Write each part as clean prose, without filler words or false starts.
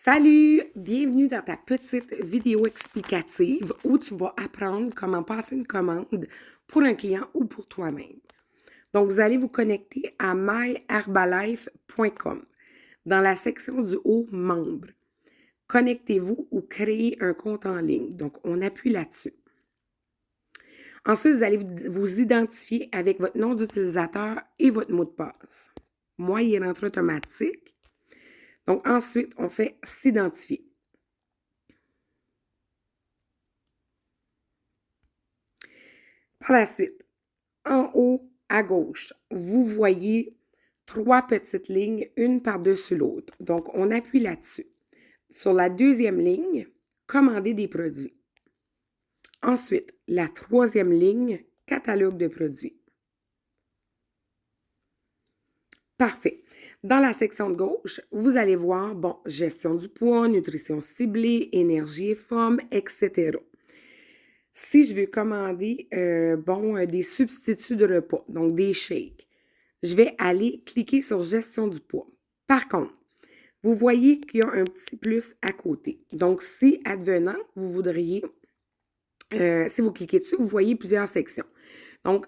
Salut! Bienvenue dans ta petite vidéo explicative où tu vas apprendre comment passer une commande pour un client ou pour toi-même. Donc, vous allez vous connecter à myherbalife.com dans la section du haut Membres. Connectez-vous ou créez un compte en ligne. Donc, on appuie là-dessus. Ensuite, vous allez vous identifier avec votre nom d'utilisateur et votre mot de passe. Moi, il est rentré automatique. Donc, ensuite, on fait s'identifier. Par la suite, en haut à gauche, vous voyez 3 petites lignes, une par-dessus l'autre. Donc, on appuie là-dessus. Sur la deuxième ligne, commander des produits. Ensuite, la troisième ligne, catalogue de produits. Parfait. Dans la section de gauche, vous allez voir, gestion du poids, nutrition ciblée, énergie et forme, etc. Si je veux commander, des substituts de repas, donc des shakes, je vais aller cliquer sur gestion du poids. Par contre, vous voyez qu'il y a un petit plus à côté. Donc, si advenant, vous voudriez, si vous cliquez dessus, vous voyez plusieurs sections. Donc,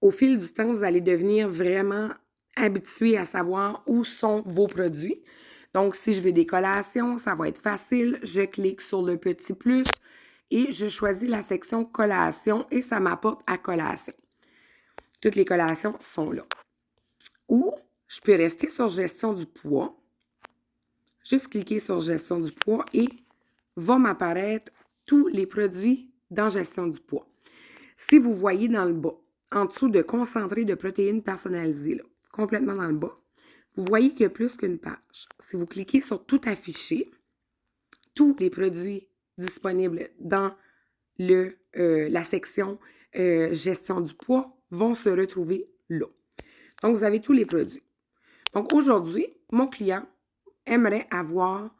au fil du temps, vous allez devenir vraiment habitué à savoir où sont vos produits. Donc, si je veux des collations, ça va être facile. Je clique sur le petit plus et je choisis la section collation et ça m'apporte à collation. Toutes les collations sont là. Ou je peux rester sur gestion du poids. Juste cliquer sur gestion du poids et va m'apparaître tous les produits dans gestion du poids. Si vous voyez dans le bas, en dessous de concentré de protéines personnalisées, là, complètement dans le bas, vous voyez qu'il y a plus qu'une page. Si vous cliquez sur tout afficher, tous les produits disponibles dans la section gestion du poids vont se retrouver là. Donc, vous avez tous les produits. Donc, aujourd'hui, mon client aimerait avoir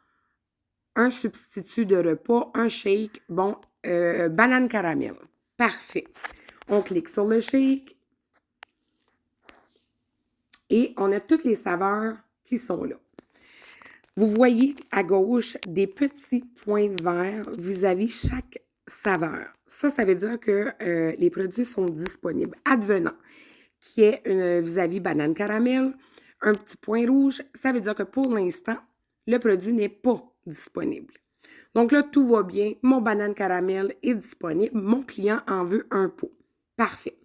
un substitut de repas, un shake, banane caramel. Parfait. On clique sur le shake et on a toutes les saveurs qui sont là. Vous voyez à gauche des petits points verts vis-à-vis chaque saveur. Ça veut dire que les produits sont disponibles. Advenant qui est vis-à-vis banane caramel, un petit point rouge, ça veut dire que pour l'instant, le produit n'est pas disponible. Donc là, tout va bien. Mon banane caramel est disponible. Mon client en veut un pot. Parfait.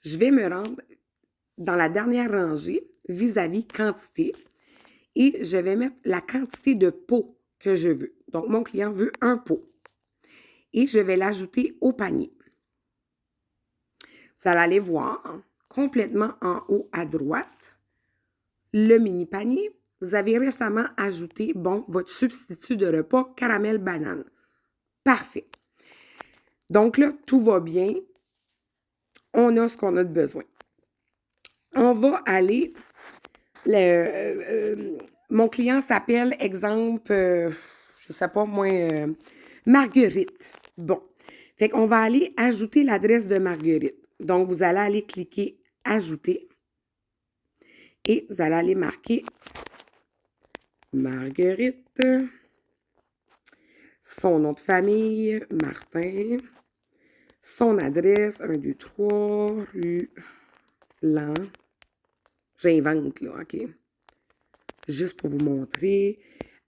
Je vais me rendre dans la dernière rangée vis-à-vis quantité et je vais mettre la quantité de pots que je veux. Donc, mon client veut un pot et je vais l'ajouter au panier. Vous allez aller voir complètement en haut à droite le mini panier. Vous avez récemment ajouté, votre substitut de repas caramel banane. Parfait. Donc là, tout va bien. On a ce qu'on a de besoin. On va aller... mon client s'appelle, exemple, je ne sais pas moi, Marguerite. Bon. Fait qu'on va aller ajouter l'adresse de Marguerite. Donc, vous allez aller cliquer « Ajouter » et vous allez aller marquer Marguerite, son nom de famille, Martin, son adresse, 1, 2, 3, rue Lan. J'invente, là, OK? Juste pour vous montrer,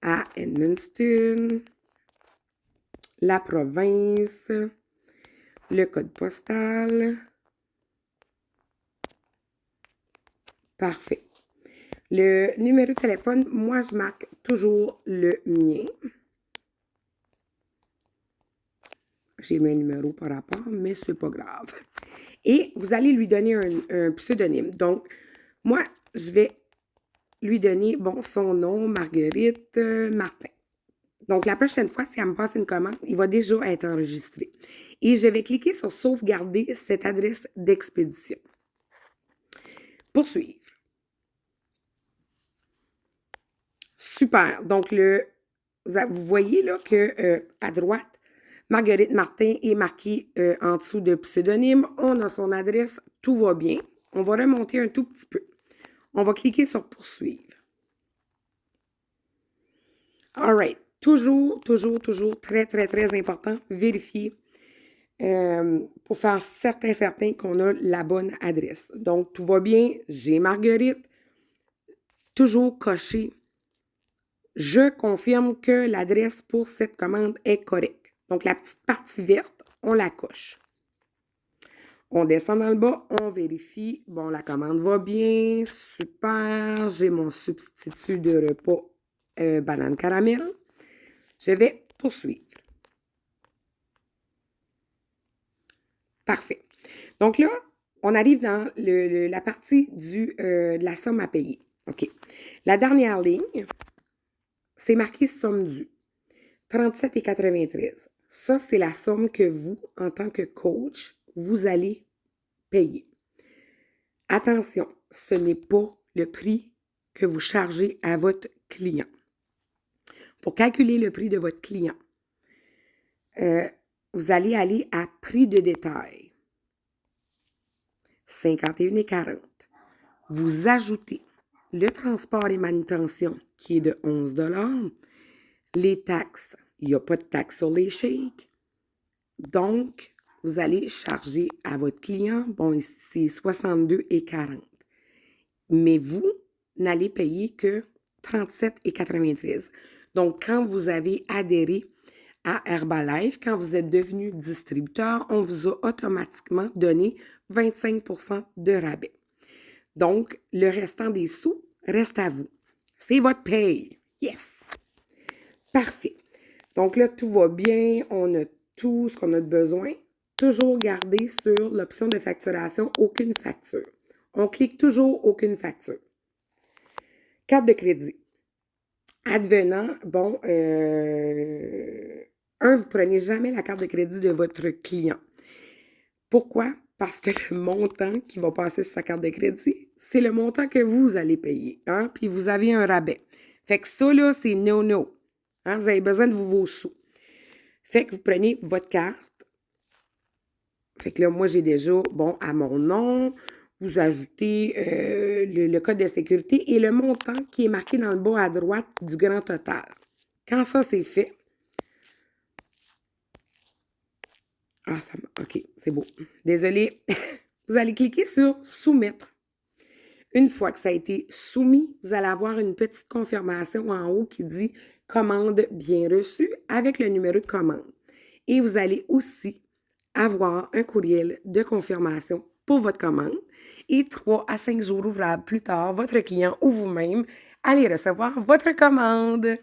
à Edmundston, la province, le code postal. Parfait. Le numéro de téléphone, moi, je marque toujours le mien. J'ai mis un numéro par rapport, mais c'est pas grave. Et vous allez lui donner un pseudonyme. Donc, moi, je vais lui donner, son nom, Marguerite Martin. Donc, la prochaine fois, si elle me passe une commande, il va déjà être enregistré. Et je vais cliquer sur « Sauvegarder cette adresse d'expédition ». Poursuivre. Super. Donc, vous voyez là que à droite, Marguerite Martin est marquée en dessous de pseudonyme. On a son adresse. Tout va bien. On va remonter un tout petit peu. On va cliquer sur « Poursuivre ». All right. Toujours, toujours, toujours très, très, très important, vérifier pour faire certain qu'on a la bonne adresse. Donc, tout va bien, j'ai Marguerite, toujours coché. Je confirme que l'adresse pour cette commande est correcte. Donc, la petite partie verte, on la coche. On descend dans le bas, on vérifie. Bon, la commande va bien, super. J'ai mon substitut de repas banane caramel. Je vais poursuivre. Parfait. Donc là, on arrive dans la partie de la somme à payer. OK. La dernière ligne, c'est marqué somme due. 37,93. Ça, c'est la somme que vous, en tant que coach, vous allez payer. Attention, ce n'est pas le prix que vous chargez à votre client. Pour calculer le prix de votre client, vous allez aller à prix de détail. 51,40. Vous ajoutez le transport et manutention qui est de 11 $, les taxes, il n'y a pas de taxes sur les shakes. Donc, vous allez charger à votre client, bon, ici, c'est 62,40. Mais vous n'allez payer que 37,93. Donc, quand vous avez adhéré à Herbalife, quand vous êtes devenu distributeur, on vous a automatiquement donné 25% de rabais. Donc, le restant des sous reste à vous. C'est votre paye. Yes! Parfait. Donc là, tout va bien. On a tout ce qu'on a besoin. Toujours garder sur l'option de facturation aucune facture. On clique toujours aucune facture. Carte de crédit. Advenant, bon, vous ne prenez jamais la carte de crédit de votre client. Pourquoi? Parce que le montant qui va passer sur sa carte de crédit, c'est le montant que vous allez payer. Hein? Puis vous avez un rabais. Fait que ça, là, c'est no-no. Hein? Vous avez besoin de vos sous. Fait que vous prenez votre carte. Fait que là, moi, j'ai déjà, bon, à mon nom, vous ajoutez le code de sécurité et le montant qui est marqué dans le bas à droite du grand total. Quand ça, c'est fait, ah, ça OK, c'est beau. Désolée. Vous allez cliquer sur « Soumettre ». Une fois que ça a été soumis, vous allez avoir une petite confirmation en haut qui dit « Commande bien reçue » avec le numéro de commande. Et vous allez aussi avoir un courriel de confirmation pour votre commande. Et 3 à 5 jours ouvrables plus tard, votre client ou vous-même allez recevoir votre commande.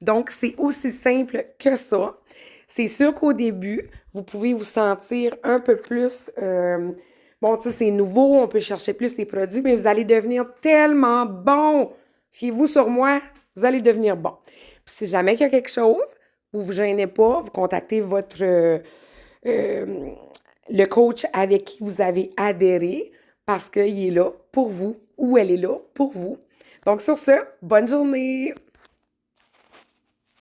Donc, c'est aussi simple que ça. C'est sûr qu'au début, vous pouvez vous sentir un peu plus... bon, tu sais, c'est nouveau, on peut chercher plus les produits, mais vous allez devenir tellement bon. Fiez-vous sur moi, vous allez devenir bon. Puis si jamais il y a quelque chose, vous ne vous gênez pas, vous contactez le coach avec qui vous avez adhéré parce qu'il est là pour vous ou elle est là pour vous. Donc, sur ce, bonne journée!